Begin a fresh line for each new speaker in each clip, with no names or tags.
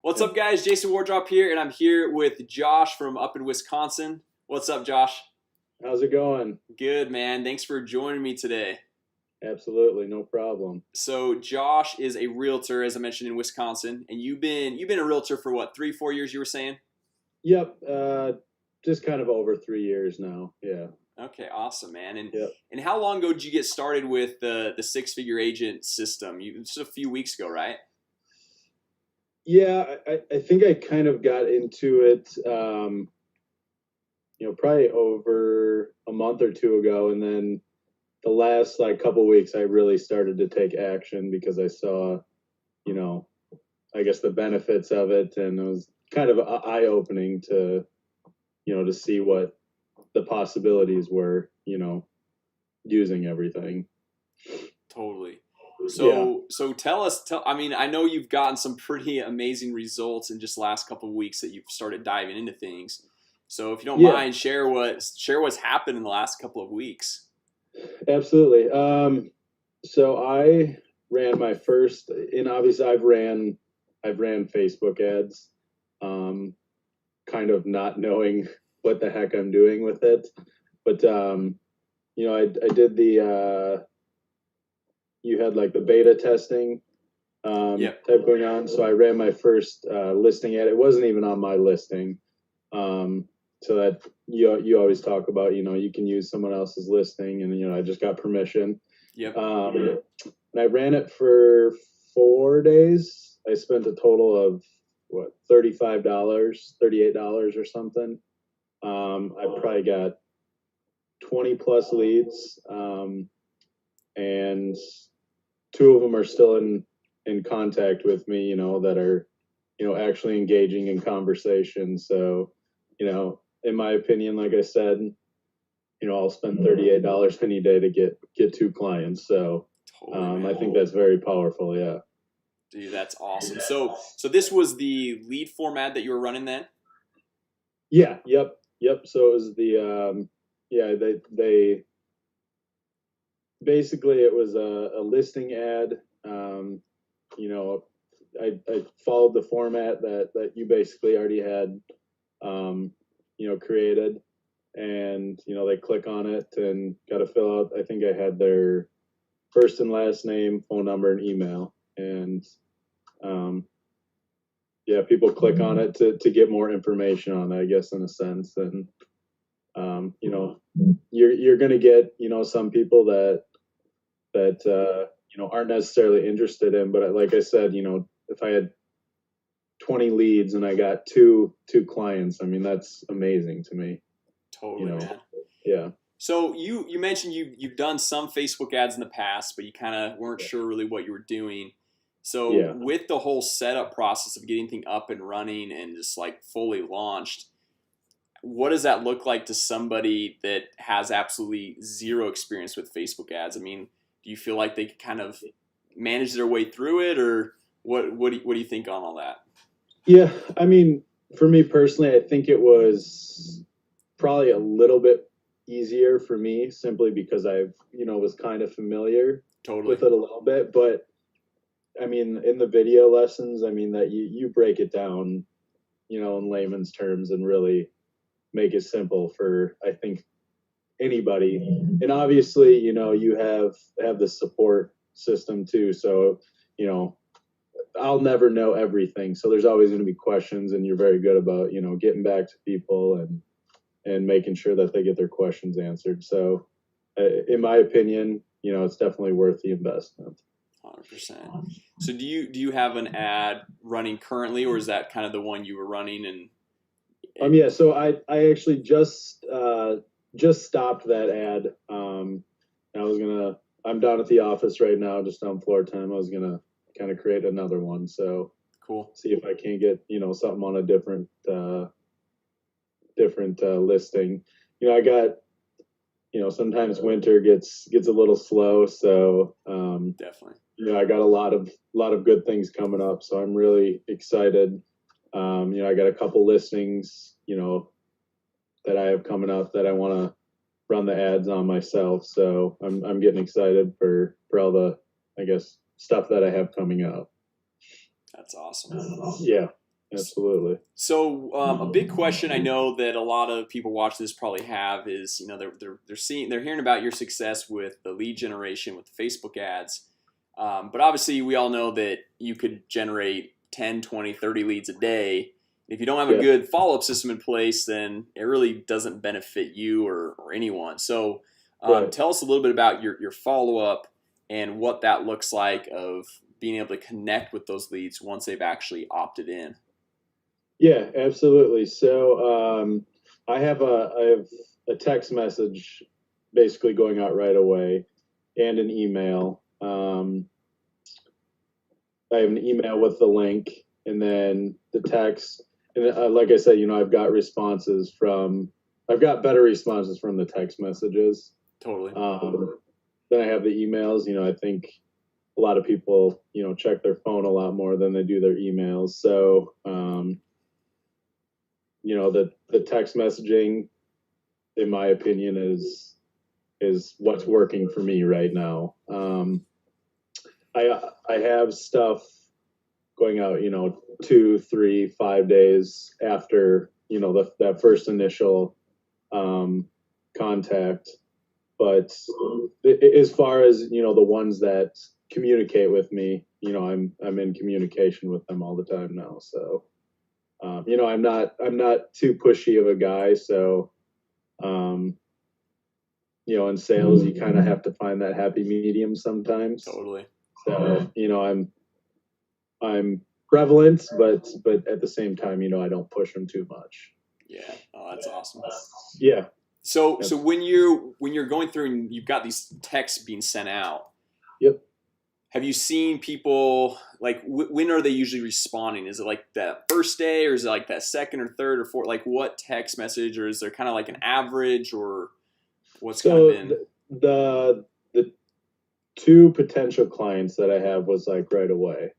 What's up, guys? Jason Wardrop here, and I'm here with Josh from up in Wisconsin. What's up, Josh?
How's it going?
Good, man. Thanks for joining me today.
Absolutely, no problem.
So Josh is a realtor, as I mentioned, in Wisconsin, and you've been a realtor for what, 3-4 years? You were saying?
Yep, just kind of over 3 years now. Yeah.
Okay, awesome, man. And
Yep.
and how long ago did you get started with the six-figure agent system? Just a few weeks ago, right?
Yeah, I think I kind of got into it, probably over a month or two ago, and then the last couple weeks I really started to take action because I saw, I guess the benefits of it, and it was kind of eye-opening to, to see what the possibilities were, using everything.
Totally.
Yeah.
So tell us. I mean, I know you've gotten some pretty amazing results in just the last couple of weeks that you've started diving into things. So if you don't mind, share what's happened in the last couple of weeks.
Absolutely. So I ran my first, and obviously I've ran Facebook ads, kind of not knowing what the heck I'm doing with it. But I did the you had like the beta testing type going on. So I ran my first listing ad. It wasn't even on my listing. So that you always talk about, you can use someone else's listing, and I just got permission.
Yep.
And I ran it for 4 days. I spent a total of what, $35, $38 or something. I probably got 20 plus leads, and 2 of them are still in contact with me, that are, actually engaging in conversation. So, in my opinion, like I said, I'll spend $38 any day to get 2 clients. So I think that's very powerful. Yeah.
Dude, that's awesome. So this was the lead format that you were running then?
Yeah. Yep. So it was the they basically, it was a listing ad. I followed the format that you basically already had, created, and they click on it and got to fill out. I think I had their first and last name, phone number, and email, and people click on it to get more information on it, I guess, in a sense. And you're going to get some people that aren't necessarily interested in, but like I said, if I had 20 leads and I got two clients, I mean, that's amazing to me.
Totally, man.
Yeah.
So you mentioned you've done some Facebook ads in the past, but you kind of weren't sure really what you were doing. So with the whole setup process of getting things up and running and just like fully launched, what does that look like to somebody that has absolutely zero experience with Facebook ads? I mean, do you feel like they can kind of manage their way through it, or what do you think on all that?
Yeah, I mean, for me personally, I think it was probably a little bit easier for me simply because I've, was kind of familiar with it a little bit. But I mean, in the video lessons, I mean, that you break it down, in layman's terms and really make it simple for, I think, anybody. And obviously, you have the support system too. So, I'll never know everything. So there's always going to be questions, and you're very good about, getting back to people and making sure that they get their questions answered. So in my opinion, it's definitely worth the investment.
100%. So do you have an ad running currently, or is that kind of the one you were running? And
yeah, so I actually just stopped that ad. I'm down at the office right now, just on floor time. I was gonna kind of create another one. So
cool.
See if I can get, something on a different listing. I got, sometimes winter gets a little slow. So
definitely.
I got a lot of good things coming up. So I'm really excited. I got a couple listings, that I have coming up that I want to run the ads on myself. So I'm getting excited for all the, I guess, stuff that I have coming up.
That's awesome.
Yeah. Absolutely.
So a big question I know that a lot of people watching this probably have is, they're hearing about your success with the lead generation with the Facebook ads, but obviously we all know that you could generate 10, 20, 30 leads a day. If you don't have a good follow-up system in place, then it really doesn't benefit you or anyone. So tell us a little bit about your follow-up and what that looks like of being able to connect with those leads once they've actually opted in.
Yeah, absolutely. So I have a text message basically going out right away, and an email. I have an email with the link, and then the text. And like I said, I've got better responses from the text messages.
Totally.
Then I have the emails. I think a lot of people, check their phone a lot more than they do their emails. So, the text messaging, in my opinion, is what's working for me right now. I have stuff going out, 2, 3, 5 days after, that first initial contact. But as far as, the ones that communicate with me, I'm in communication with them all the time now. So, I'm not too pushy of a guy. So, in sales, you kind of have to find that happy medium sometimes.
Totally.
So, I'm prevalent, but at the same time, I don't push them too much.
Yeah. Oh, that's awesome.
Yeah.
So when you're going through and you've got these texts being sent out.
Yep.
Have you seen people like when are they usually responding? Is it like that first day, or is it like that second or third or fourth? Like what text message, or is there kind of like an average, or what's kind of been?
The 2 potential clients that I have was like right away.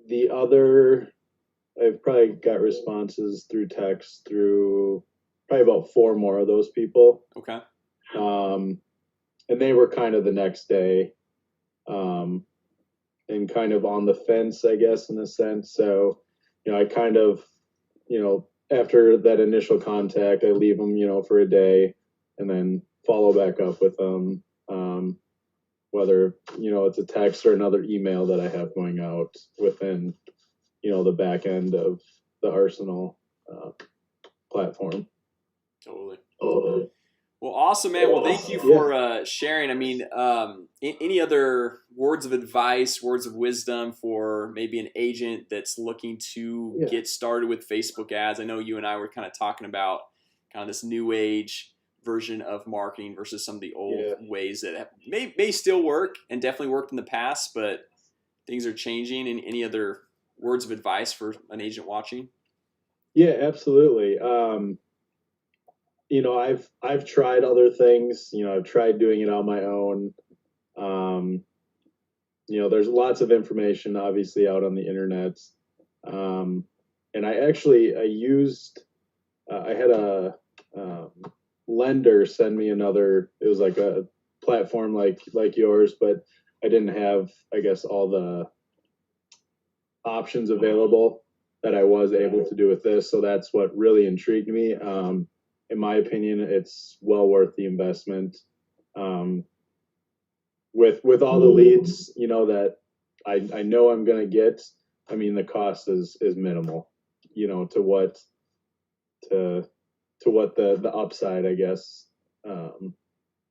The other, I've probably got responses through text through probably about 4 more of those people.
Okay.
And they were kind of the next day, and kind of on the fence, I guess, in a sense. So, I kind of, after that initial contact, I leave them, for a day, and then follow back up with them, whether, it's a text or another email that I have going out within, the back end of the Arsenal platform.
Totally. Well, awesome, man. Well, thank you for sharing. I mean, any other words of advice, words of wisdom for maybe an agent that's looking to get started with Facebook ads? I know you and I were kind of talking about kind of this new age version of marketing versus some of the old ways that may still work and definitely worked in the past, but things are changing. And any other words of advice for an agent watching?
Yeah, absolutely. I've tried other things. I've tried doing it on my own. There's lots of information obviously out on the internet. And I had a lender send me another, it was like a platform like yours, but I didn't have, I guess, all the options available that I was able to do with this. So that's what really intrigued me. In my opinion, it's well worth the investment. With all the leads, that I know I'm going to get, I mean, the cost is minimal, to what the upside, I guess,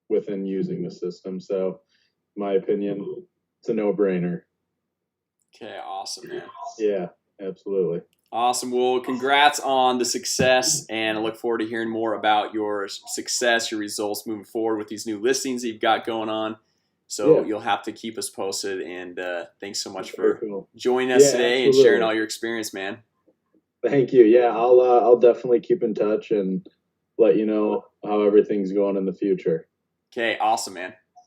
within using the system. So in my opinion, it's a no-brainer.
Okay, awesome, man.
Yeah, absolutely.
Awesome. Well, congrats on the success, and I look forward to hearing more about your success, your results moving forward with these new listings that you've got going on. So you'll have to keep us posted, and thanks so much for joining us today and sharing all your experience, man.
Thank you. Yeah, I'll definitely keep in touch and let you know how everything's going in the future.
Okay, awesome, man.